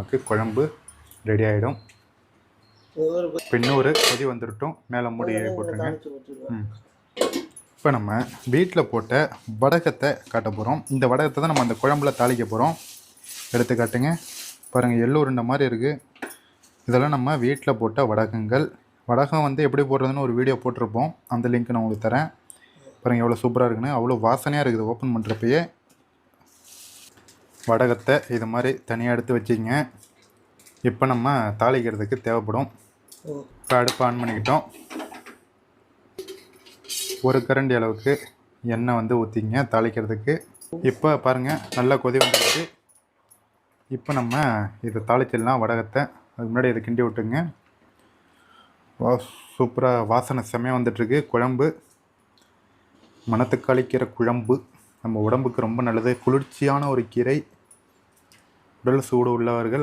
நமக்கு குழம்பு ரெடி ஆகிடும். இப்போ இன்னொரு கொதி வந்துடட்டும், மேலே மூடி போட்டுருங்க. இப்போ நம்ம வீட்டில் போட்ட வடகத்தை காட்ட போகிறோம். இந்த வடகத்தை தான் நம்ம அந்த குழம்புல தாளிக்க போகிறோம். எடுத்து காட்டுங்க. பாருங்கள், எள்ளு உருண்டை மாதிரி இருக்குது. இதெல்லாம் நம்ம வீட்டில் போட்ட வடகங்கள். வடகம் வந்து எப்படி போடுறதுன்னு ஒரு வீடியோ போட்டிருப்போம், அந்த லிங்க் நான் உங்களுக்கு தரேன். பாருங்கள் எவ்வளோ சூப்பராக இருக்குன்னு, அவ்வளோ வாசனையாக இருக்குது ஓப்பன் பண்ணுறப்பயே. வடகத்தை இது மாதிரி தனியாக எடுத்து வச்சிங்க. இப்போ நம்ம தாளிக்கிறதுக்கு தேவைப்படும். இப்போ அடுப்பு ஆன் பண்ணிக்கிட்டோம். ஒரு கரண்டி அளவுக்கு எண்ணெய் வந்து ஊற்றிங்க தாளிக்கிறதுக்கு. இப்போ பாருங்கள் நல்லா கொதி வந்துடுச்சு. இப்போ நம்ம இதை தாளிச்சிடலாம் வடகத்தை. அதுக்கு முன்னாடி இதை கிண்டி விட்டுங்க. சூப்பராக வாசனை செம்மையாக வந்துட்டுருக்கு. குழம்பு மணத்துக்காளி கீரை குழம்பு நம்ம உடம்புக்கு ரொம்ப நல்லது. குளிர்ச்சியான ஒரு கீரை. உடல் சூடு உள்ளவர்கள்